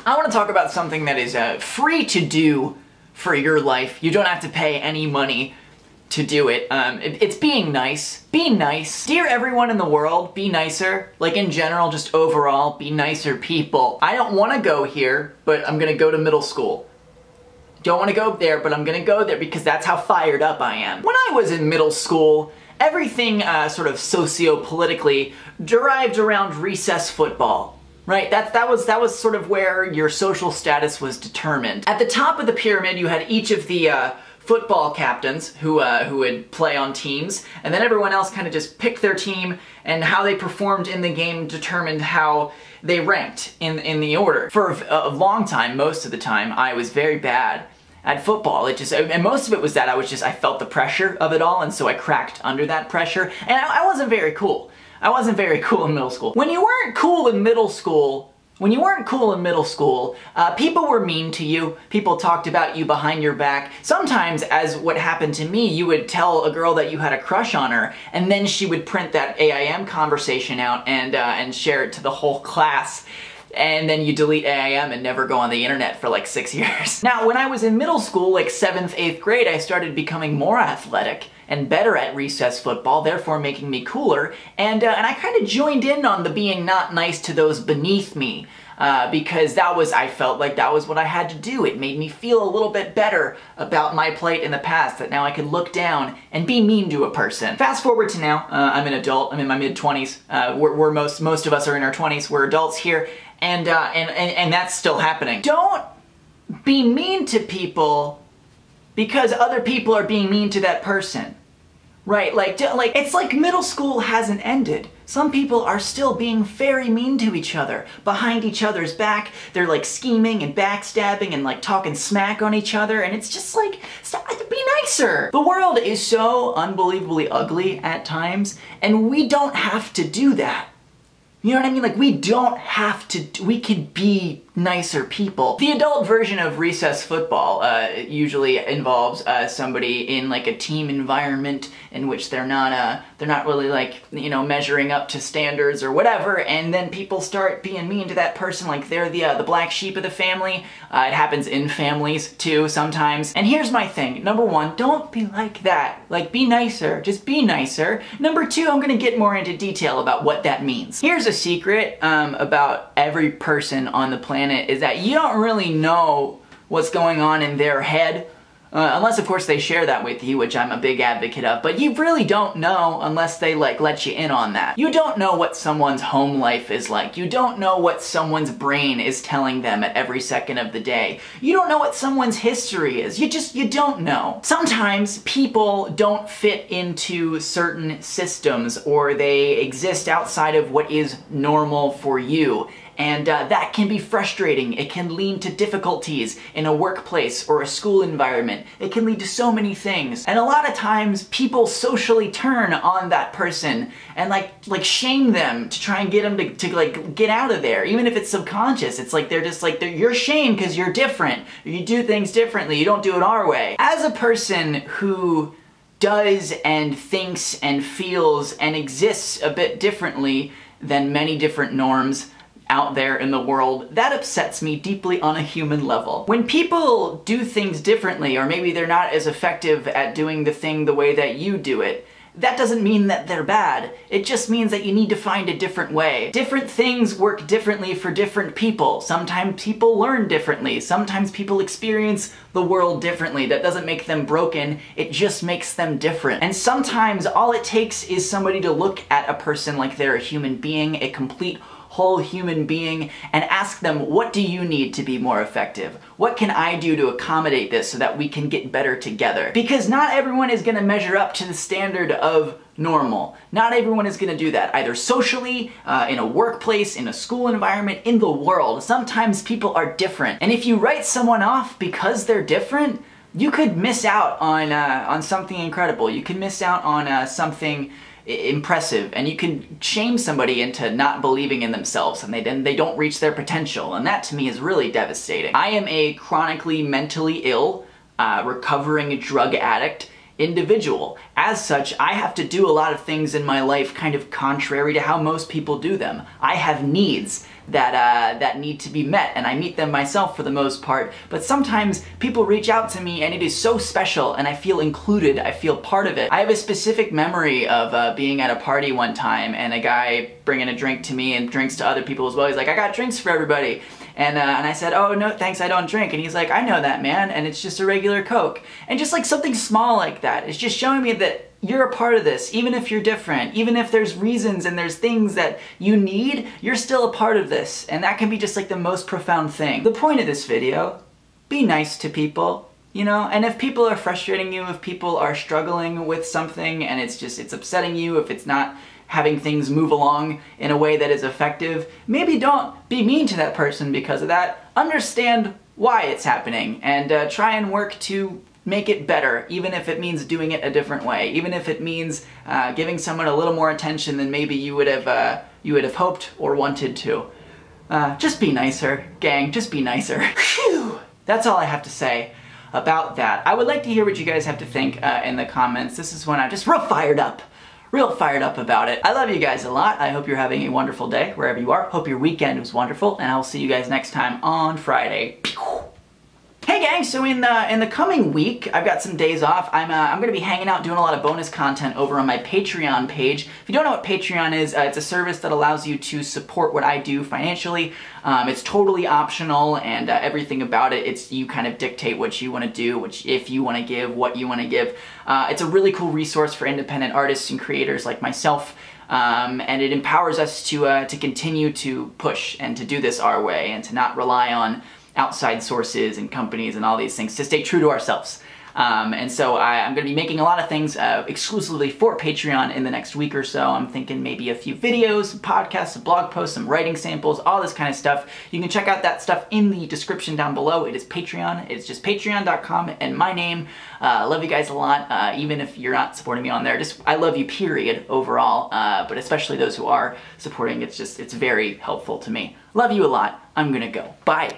I want to talk about something that is free to do for your life. You don't have to pay any money to do it. It's being nice. Be nice. Dear everyone in the world, be nicer. Like in general, just overall, be nicer people. I don't want to go here, but I'm gonna go to middle school. Don't want to go there, but I'm gonna go there because that's how fired up I am. When I was in middle school, everything sort of socio-politically derived around recess football. Right, that was sort of where your social status was determined. At the top of the pyramid, you had each of the football captains who would play on teams, and then everyone else kind of just picked their team, and how they performed in the game determined how they ranked in the order. For a long time, most of the time, I was very bad at football. And most of it was that I felt the pressure of it all, and so I cracked under that pressure, and I wasn't very cool. I wasn't very cool in middle school. When you weren't cool in middle school, people were mean to you. People talked about you behind your back. Sometimes, as what happened to me, you would tell a girl that you had a crush on her, and then she would print that AIM conversation out and share it to the whole class. And then you delete AIM and never go on the internet for like 6 years. Now, when I was in middle school, like 7th, 8th grade, I started becoming more athletic and better at recess football, therefore making me cooler. And I kind of joined in on the being not nice to those beneath me. Because I felt like that was what I had to do. It made me feel a little bit better about my plight in the past, that now I could look down and be mean to a person. Fast forward to now, I'm an adult, I'm in my mid-20s. Most of us are in our 20s, we're adults here, and that's still happening. Don't be mean to people because other people are being mean to that person. Right, it's like middle school hasn't ended. Some people are still being very mean to each other, behind each other's back. They're like scheming and backstabbing and like talking smack on each other, and it's just like, be nicer. The world is so unbelievably ugly at times, and we don't have to do that. You know what I mean? Like, we don't have to, we could be nicer people. The adult version of recess football usually involves somebody in like a team environment in which they're not really like, you know, measuring up to standards or whatever, and then people start being mean to that person like they're the black sheep of the family. It happens in families too sometimes. And here's my thing. Number one, don't be like that. Like, be nicer. Just be nicer. Number two, I'm gonna get more into detail about what that means. Here's a secret about every person on the planet, is that you don't really know what's going on in their head, unless of course they share that with you, which I'm a big advocate of, but you really don't know unless they like let you in on that. You don't know what someone's home life is like. You don't know what someone's brain is telling them at every second of the day. You don't know what someone's history is. You don't know. Sometimes people don't fit into certain systems, or they exist outside of what is normal for you. And that can be frustrating. It can lead to difficulties in a workplace or a school environment. It can lead to so many things. And a lot of times people socially turn on that person and like shame them to try and get them to like get out of there. Even if it's subconscious, it's like you're shamed because you're different. You do things differently. You don't do it our way. As a person who does and thinks and feels and exists a bit differently than many different norms out there in the world, that upsets me deeply on a human level. When people do things differently, or maybe they're not as effective at doing the thing the way that you do it, that doesn't mean that they're bad. It just means that you need to find a different way. Different things work differently for different people. Sometimes people learn differently. Sometimes people experience the world differently. That doesn't make them broken, it just makes them different. And sometimes all it takes is somebody to look at a person like they're a human being, a complete whole human being, and ask them, what do you need to be more effective? What can I do to accommodate this so that we can get better together? Because not everyone is gonna measure up to the standard of normal. Not everyone is gonna do that, either socially, in a workplace, in a school environment, in the world. Sometimes people are different. And if you write someone off because they're different, you could miss out on something incredible. You could miss out on something impressive, and you can shame somebody into not believing in themselves, and they don't reach their potential, and that to me is really devastating. I am a chronically mentally ill, recovering drug addict, individual. As such, I have to do a lot of things in my life kind of contrary to how most people do them. I have needs that need to be met, and I meet them myself for the most part, but sometimes people reach out to me and it is so special and I feel included, I feel part of it. I have a specific memory of being at a party one time and a guy bringing a drink to me and drinks to other people as well. He's like, "I got drinks for everybody." And I said, "Oh, no, thanks, I don't drink." And he's like, "I know that, man, and it's just a regular Coke." And just like something small like that, it's just showing me that you're a part of this, even if you're different, even if there's reasons and there's things that you need, you're still a part of this. And that can be just like the most profound thing. The point of this video, be nice to people, you know? And if people are frustrating you, if people are struggling with something and it's upsetting you, if it's not having things move along in a way that is effective, maybe don't be mean to that person because of that. Understand why it's happening and try and work to make it better, even if it means doing it a different way, even if it means giving someone a little more attention than maybe you would have hoped or wanted to. Just be nicer, gang, just be nicer. Phew! That's all I have to say about that. I would like to hear what you guys have to think in the comments. This is when I'm just real fired up about it. I love you guys a lot. I hope you're having a wonderful day wherever you are. Hope your weekend was wonderful, and I'll see you guys next time on Friday. Hey gang, so in the coming week, I've got some days off. I'm going to be hanging out doing a lot of bonus content over on my Patreon page. If you don't know what Patreon is, it's a service that allows you to support what I do financially. It's totally optional, and everything about it, you kind of dictate what you want to do, if you want to give, what you want to give. It's a really cool resource for independent artists and creators like myself. And it empowers us to continue to push and to do this our way and to not rely on outside sources and companies and all these things, to stay true to ourselves. And so I'm going to be making a lot of things exclusively for Patreon in the next week or so. I'm thinking maybe a few videos, some podcasts, some blog posts, some writing samples, all this kind of stuff. You can check out that stuff in the description down below. It is Patreon. It's just patreon.com and my name. Love you guys a lot, even if you're not supporting me on there. I love you, period, overall, but especially those who are supporting. It's very helpful to me. Love you a lot. I'm gonna go. Bye.